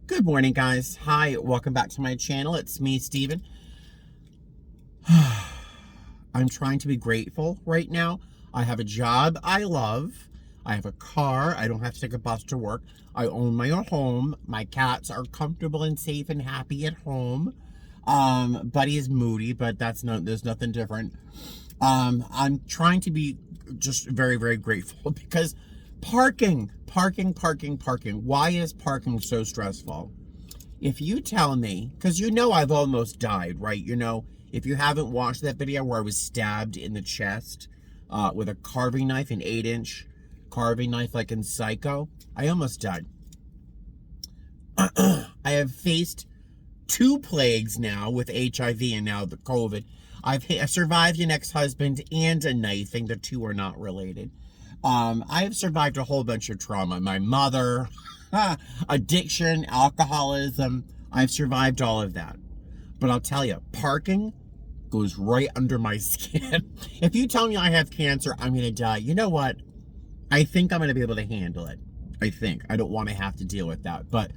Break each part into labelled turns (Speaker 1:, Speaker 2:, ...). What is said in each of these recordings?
Speaker 1: Good morning, guys. Hi, welcome back to my channel. It's me, Steven. I'm trying to be grateful right now. I have a job I love. I have a car. I don't have to take a bus to work. I own my own home. My cats are comfortable and safe and happy at home. Buddy is moody, but there's nothing different. I'm trying to be just very, very grateful because parking. Why is parking so stressful? If you tell me, because you know I've almost died, right? You know, if you haven't watched that video where I was stabbed in the chest with a carving knife, an 8-inch carving knife like in Psycho, I almost died. I have faced 2 plagues now with HIV and now the COVID. I've survived an ex-husband and a knifing. The 2 are not related. I have survived a whole bunch of trauma. My mother, addiction, alcoholism. I've survived all of that. But I'll tell you, parking goes right under my skin. If you tell me I have cancer, I'm going to die. You know what? I think I'm going to be able to handle it. I think. I don't want to have to deal with that. But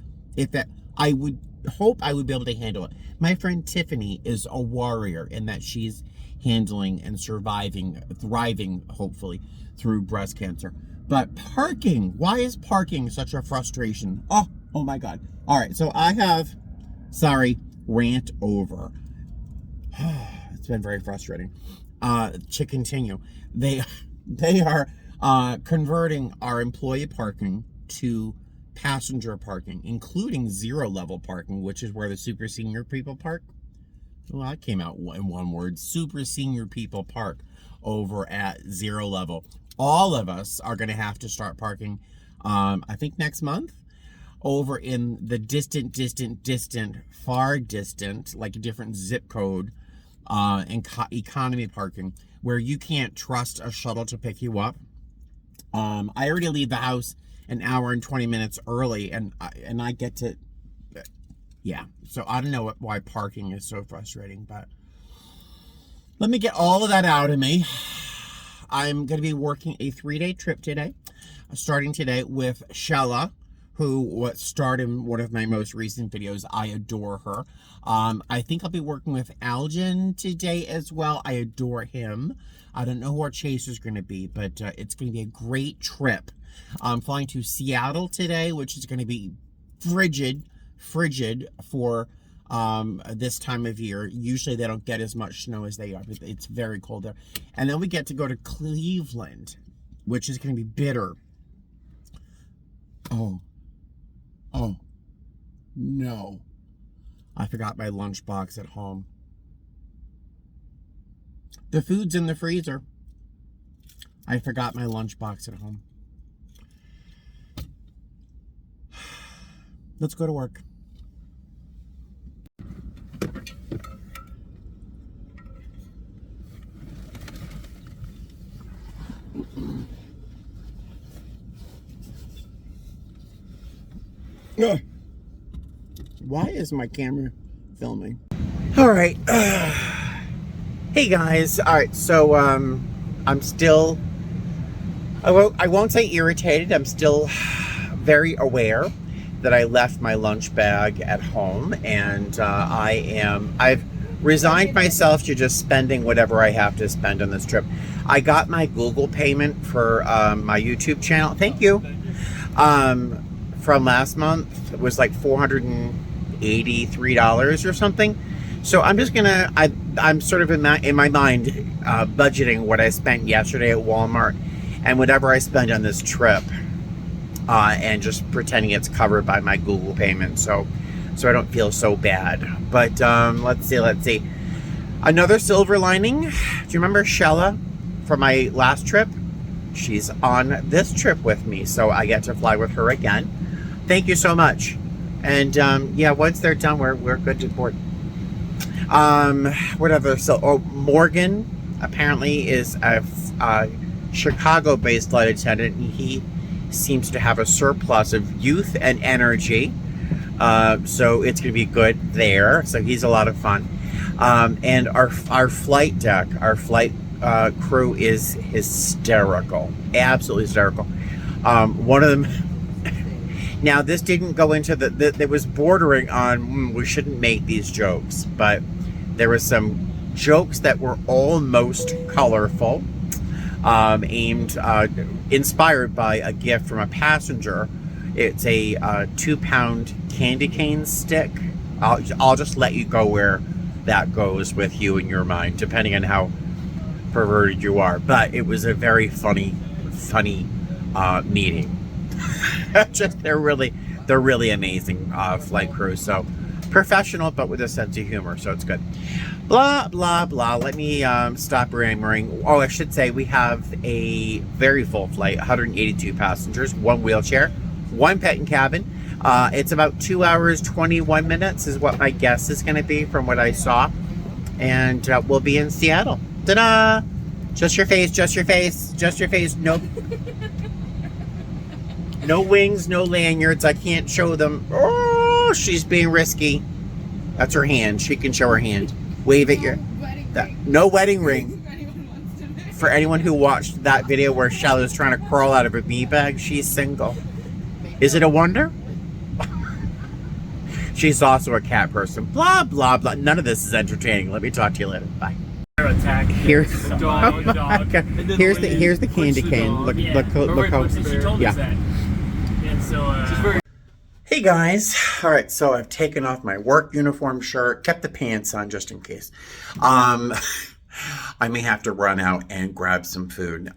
Speaker 1: I would hope I would be able to handle it. My friend Tiffany is a warrior in that she's handling and surviving, thriving, hopefully, through breast cancer. But parking, why is parking such a frustration? Oh my God. All right, so rant over. It's been very frustrating. To continue, they are converting our employee parking to passenger parking, including 0-level parking, which is where the super senior people park. Well, that came out in one word. Super senior people park over at 0 level. All of us are going to have to start parking, I think next month, over in the far distant, like a different zip code, and economy parking, where you can't trust a shuttle to pick you up. I already leave the house an hour and 20 minutes early, and I get to, yeah. So I don't know why parking is so frustrating, but let me get all of that out of me. I'm going to be working a 3-day trip today, starting today with Shella, who starred in one of my most recent videos. I adore her. I think I'll be working with Algin today as well. I adore him. I don't know who our chaser is going to be, but it's going to be a great trip. I'm flying to Seattle today, which is going to be frigid for this time of year. Usually they don't get as much snow as they are, but it's very cold there. And then we get to go to Cleveland, which is going to be bitter. Oh no, I forgot my lunchbox at home. The food's in the freezer. I forgot my lunchbox at home. Let's go to work. Why is my camera filming? All right. Hey guys. All right. So I'm still. I won't say irritated. I'm still very aware that I left my lunch bag at home, and I've resigned myself to just spending whatever I have to spend on this trip. I got my Google payment for my YouTube channel. Thank you. From last month. It was like $483 or something. So I'm just gonna, I'm sort of in my mind budgeting what I spent yesterday at Walmart and whatever I spend on this trip, and just pretending it's covered by my Google payment, so I don't feel so bad. But let's see. Another silver lining. Do you remember Shella from my last trip? She's on this trip with me, so I get to fly with her again. Thank you so much. And yeah, once they're done, we're good to board. Whatever. So, Morgan apparently is a Chicago-based flight attendant, and he seems to have a surplus of youth and energy. So it's going to be good there. So he's a lot of fun. And our flight deck, our flight crew is hysterical, absolutely hysterical. One of them, Now, this didn't go into it was bordering on, we shouldn't make these jokes, but there were some jokes that were almost colorful, inspired by a gift from a passenger. It's a 2-pound candy cane stick. I'll just let you go where that goes with you in your mind, depending on how perverted you are. But it was a very funny meeting. They're really amazing flight crew. So professional, but with a sense of humor. So it's good. Blah blah blah. Let me stop rambling. Oh, I should say we have a very full flight. 182 passengers, 1 wheelchair, 1 pet and cabin. It's about 2 hours 21 minutes is what my guess is going to be from what I saw, and we'll be in Seattle. Ta-da! Just your face, just your face, just your face. Nope. No wings, no lanyards. I can't show them. Oh, she's being risky. That's her hand. She can show her hand. Wave at your... No wedding ring. For anyone who watched that video where Shallow's trying to crawl out of a bee bag, she's single. Is it a wonder? She's also a cat person. Blah, blah, blah. None of this is entertaining. Let me talk to you later. Bye. Here's the candy cane. Look. Yeah. Hey guys. All right, so I've taken off my work uniform shirt, kept the pants on just in case. I may have to run out and grab some food.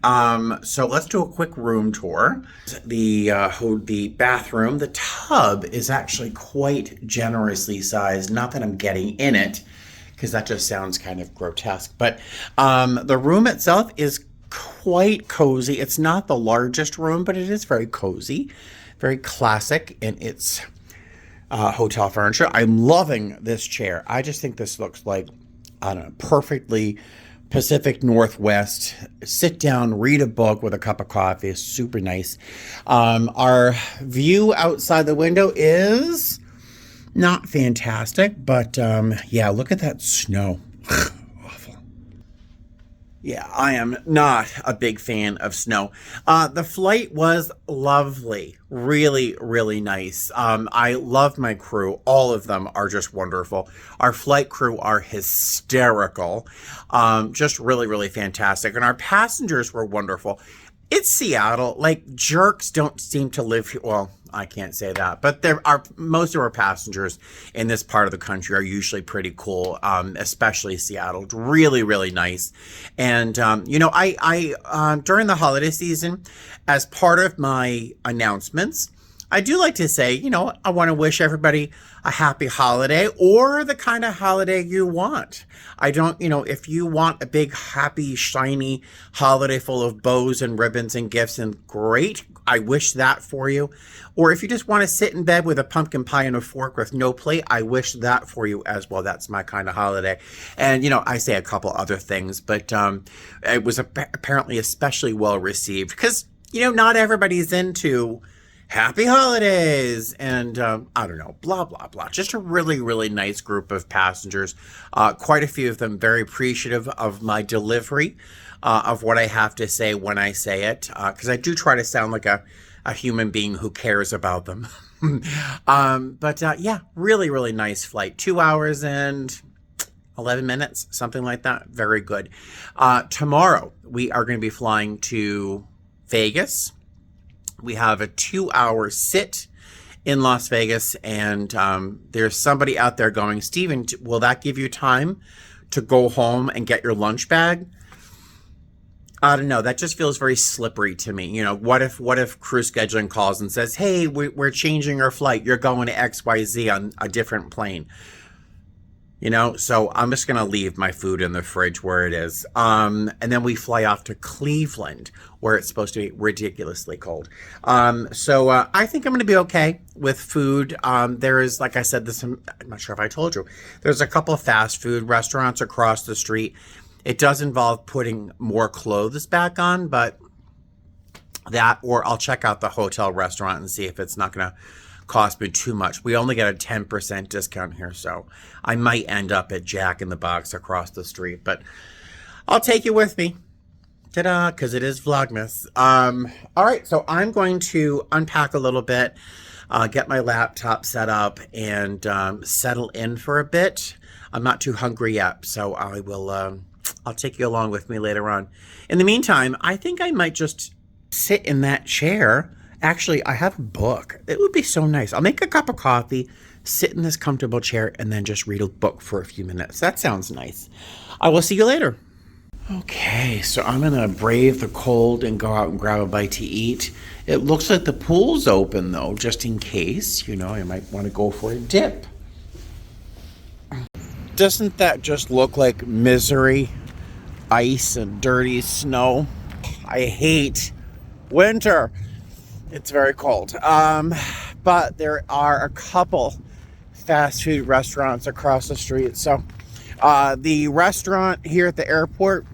Speaker 1: So let's do a quick room tour. The bathroom, the tub is actually quite generously sized. Not that I'm getting in it, because that just sounds kind of grotesque. But the room itself is quite cozy. It's not the largest room, but it is very cozy, very classic in its hotel furniture. I'm loving this chair. I just think this looks like, I don't know, perfectly Pacific Northwest. Sit down, read a book with a cup of coffee. It's super nice. Our view outside the window is not fantastic, but yeah, look at that snow. Awful. Yeah, I am not a big fan of snow. The flight was lovely. Really, really nice. I love my crew. All of them are just wonderful. Our flight crew are hysterical. Just really, really fantastic. And our passengers were wonderful. It's Seattle. Like, jerks don't seem to live here. Well, I can't say that, but most of our passengers in this part of the country are usually pretty cool, especially Seattle. Really, really nice. And, you know, I during the holiday season, as part of my announcements, I do like to say, you know, I want to wish everybody a happy holiday, or the kind of holiday you want. I don't, you know, if you want a big, happy, shiny holiday full of bows and ribbons and gifts, and great, I wish that for you. Or if you just want to sit in bed with a pumpkin pie and a fork with no plate, I wish that for you as well. That's my kind of holiday. And, you know, I say a couple other things, but it was apparently especially well received because, you know, not everybody's into happy holidays and I don't know, blah, blah, blah. Just a really, really nice group of passengers. Quite a few of them very appreciative of my delivery of what I have to say when I say it, because I do try to sound like a human being who cares about them. But yeah, really, really nice flight. 2 hours and 11 minutes, something like that. Very good. Tomorrow, we are going to be flying to Vegas. We have a 2-hour sit in Las Vegas, and there's somebody out there going, Steven, will that give you time to go home and get your lunch bag? I don't know. That just feels very slippery to me. You know, what if crew scheduling calls and says, hey, we're changing our flight. You're going to XYZ on a different plane. You know, so I'm just going to leave my food in the fridge where it is. And then we fly off to Cleveland, where it's supposed to be ridiculously cold. So I think I'm going to be okay with food. There is, like I said, I'm not sure if I told you, there's a couple of fast food restaurants across the street. It does involve putting more clothes back on, but that, or I'll check out the hotel restaurant and see if it's not going to cost me too much. We only get a 10% discount here, so I might end up at Jack in the Box across the street, but I'll take you with me. Ta-da, because it is Vlogmas. All right, so I'm going to unpack a little bit. get my laptop set up, and settle in for a bit. I'm not too hungry yet, so I will. I'll take you along with me later on. In the meantime, I think I might just sit in that chair. Actually, I have a book. It would be so nice. I'll make a cup of coffee, sit in this comfortable chair, and then just read a book for a few minutes. That sounds nice. I will see you later. Okay, so I'm gonna brave the cold and go out and grab a bite to eat. It looks like the pool's open though, just in case, you know, I might want to go for a dip. Doesn't that just look like misery? Ice and dirty snow. I hate winter. It's very cold. But there are a couple fast food restaurants across the street. So the restaurant here at the airport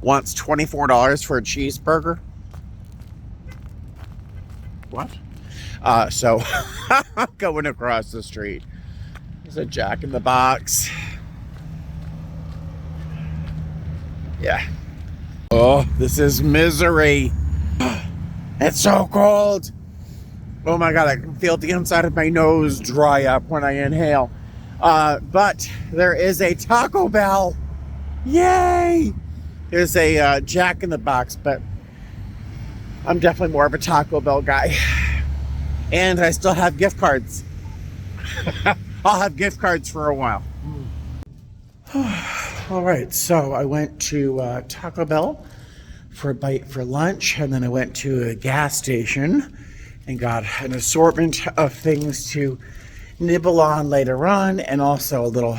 Speaker 1: wants $24 for a cheeseburger. What? So I'm going across the street. There's a Jack in the Box. Yeah. Oh, this is misery. It's so cold. Oh my God, I can feel the inside of my nose dry up when I inhale. But there is a Taco Bell. Yay! There's a Jack in the Box, but I'm definitely more of a Taco Bell guy. And I still have gift cards. I'll have gift cards for a while. All right, so I went to Taco Bell for a bite for lunch, and then I went to a gas station and got an assortment of things to nibble on later on, and also a little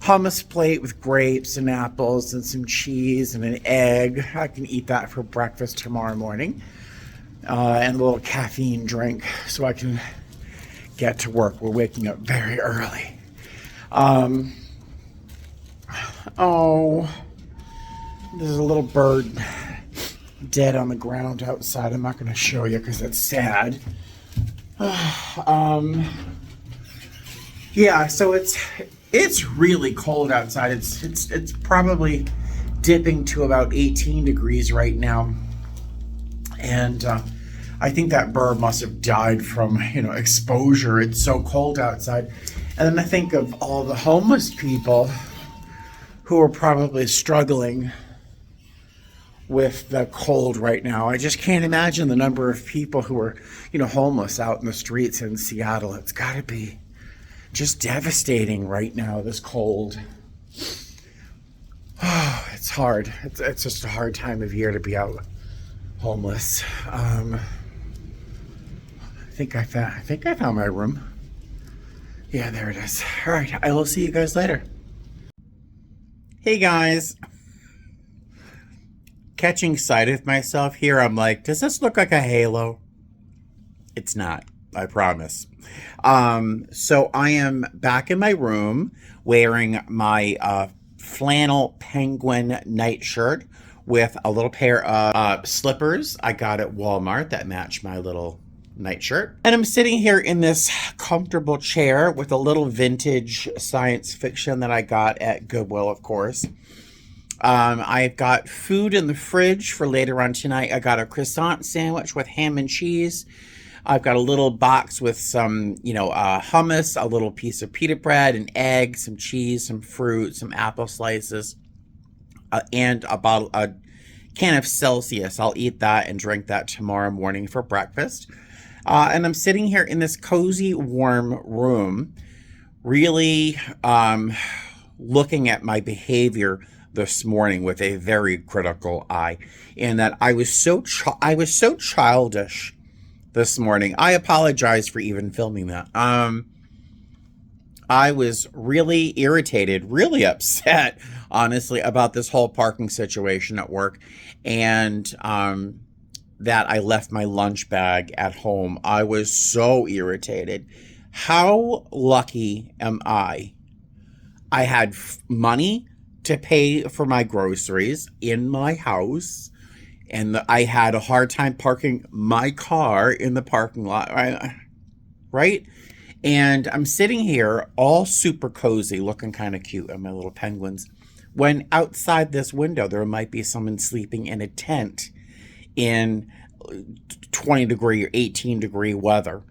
Speaker 1: hummus plate with grapes and apples and some cheese and an egg. I can eat that for breakfast tomorrow morning. And a little caffeine drink so I can get to work. We're waking up very early. Oh, there's a little bird dead on the ground outside. I'm not going to show you because it's sad. Yeah, so it's really cold outside. It's probably dipping to about 18 degrees right now, and I think that bird must have died from exposure. It's so cold outside. And then I think of all the homeless people who are probably struggling with the cold right now. I just can't imagine the number of people who are homeless out in the streets in Seattle. It's got to be just devastating right now, this cold. Oh, it's hard. It's just a hard time of year to be out homeless. I think I found my room. Yeah, there it is. All right, I will see you guys later. Hey guys. Catching sight of myself here, I'm like, does this look like a halo? It's not, I promise. So I am back in my room wearing my flannel penguin nightshirt with a little pair of slippers I got at Walmart that match my little nightshirt. And I'm sitting here in this comfortable chair with a little vintage science fiction that I got at Goodwill, of course. I've got food in the fridge for later on tonight. I got a croissant sandwich with ham and cheese. I've got a little box with some, hummus, a little piece of pita bread, an egg, some cheese, some fruit, some apple slices, and a can of Celsius. I'll eat that and drink that tomorrow morning for breakfast. And I'm sitting here in this cozy, warm room, really looking at my behavior this morning with a very critical eye, in that I was so childish this morning. I apologize for even filming that. I was really irritated, really upset, honestly, about this whole parking situation at work, and that I left my lunch bag at home. I was so irritated. How lucky am I? I had money to pay for my groceries in my house, and I had a hard time parking my car in the parking lot, right? And I'm sitting here all super cozy, looking kind of cute at my little penguins, when outside this window there might be someone sleeping in a tent in 20 degree or 18-degree weather.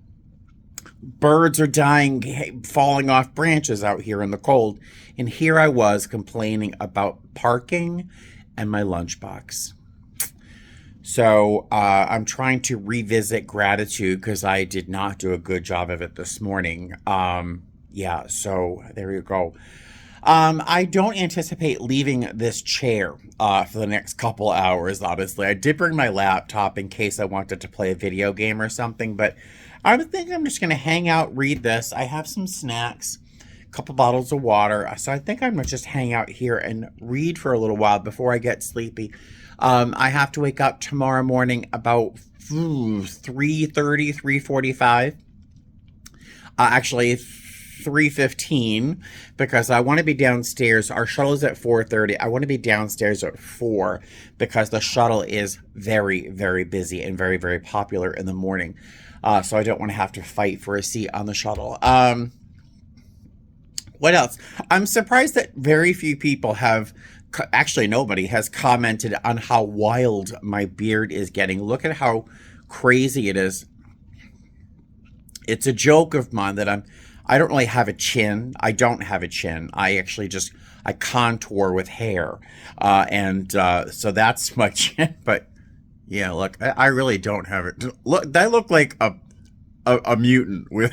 Speaker 1: Birds are dying, falling off branches out here in the cold. And here I was complaining about parking and my lunchbox. So I'm trying to revisit gratitude because I did not do a good job of it this morning. Yeah, so there you go. I don't anticipate leaving this chair for the next couple hours, honestly. I did bring my laptop in case I wanted to play a video game or something, but I think I'm just going to hang out, read this. I have some snacks, a couple bottles of water, so I think I'm going to just hang out here and read for a little while before I get sleepy. I have to wake up tomorrow morning about 3:30, 3:45. Actually, 3:15, because I want to be downstairs. Our shuttle is at 4:30. I want to be downstairs at 4 because the shuttle is very, very busy and very, very popular in the morning. So I don't want to have to fight for a seat on the shuttle. What else? I'm surprised that very few people have, actually nobody has commented on how wild my beard is getting. Look at how crazy it is. It's a joke of mine that I don't really have a chin. I don't have a chin. I actually I contour with hair. So that's my chin. But yeah, look, I really don't have it. Look, I look like a mutant with.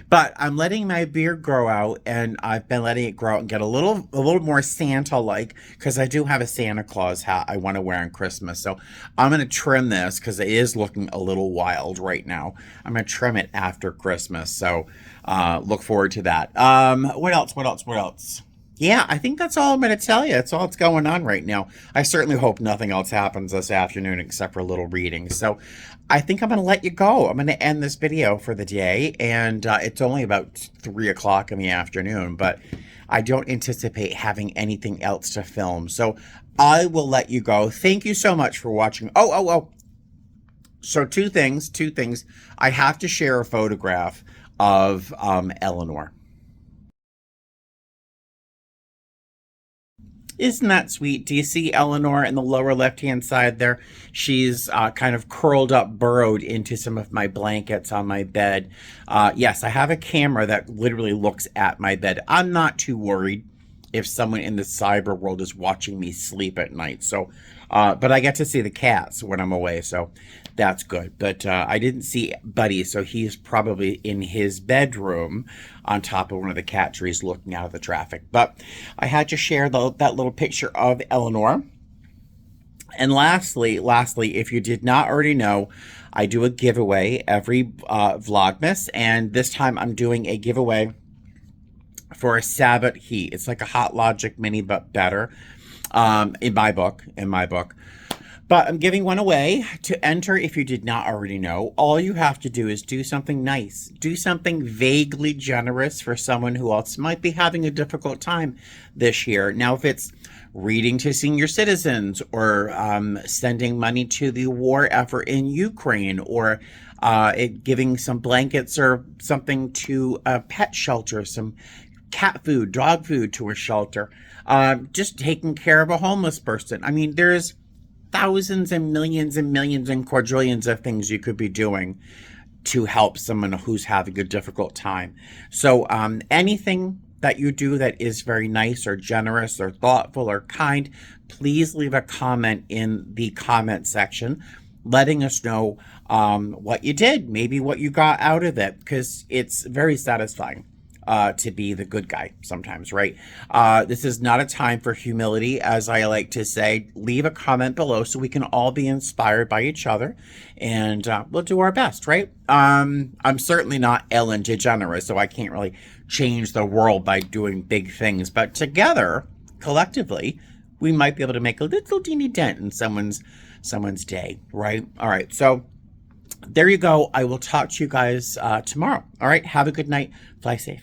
Speaker 1: But I'm letting my beard grow out, and I've been letting it grow out and get a little more Santa-like, because I do have a Santa Claus hat I want to wear on Christmas. So I'm going to trim this because it is looking a little wild right now. I'm going to trim it after Christmas. So look forward to that. What else? Yeah, I think that's all I'm going to tell you. That's all that's going on right now. I certainly hope nothing else happens this afternoon except for a little reading. So I think I'm going to let you go. I'm going to end this video for the day. And it's only about 3 o'clock in the afternoon, but I don't anticipate having anything else to film. So I will let you go. Thank you so much for watching. Oh. So two things. I have to share a photograph of Eleanor. Isn't that sweet? Do you see Eleanor in the lower left-hand side there? She's kind of curled up, burrowed into some of my blankets on my bed. Yes, I have a camera that literally looks at my bed. I'm not too worried if someone in the cyber world is watching me sleep at night. So, but I get to see the cats when I'm away, so that's good. But I didn't see Buddy, so he's probably in his bedroom on top of one of the cat trees looking out of the traffic. But I had to share that little picture of Eleanor. And lastly, if you did not already know, I do a giveaway every Vlogmas, and this time I'm doing a giveaway for a Sabbath Heat. It's like a Hot Logic mini, but better, in my book. But I'm giving one away. To enter, if you did not already know, all you have to do is do something nice. Do something vaguely generous for someone who else might be having a difficult time this year. Now, if it's reading to senior citizens, or sending money to the war effort in Ukraine, or giving some blankets or something to a pet shelter, some cat food, dog food to a shelter, just taking care of a homeless person. I mean, there's thousands and millions and quadrillions of things you could be doing to help someone who's having a difficult time. So anything that you do that is very nice or generous or thoughtful or kind, please leave a comment in the comment section letting us know what you did, maybe what you got out of it, because it's very satisfying to be the good guy sometimes, right? This is not a time for humility, as I like to say. Leave a comment below so we can all be inspired by each other, and we'll do our best, right? I'm certainly not Ellen DeGeneres, so I can't really change the world by doing big things, but together, collectively, we might be able to make a little teeny dent in someone's day, right? All right, so there you go. I will talk to you guys tomorrow. All right, have a good night. Fly safe.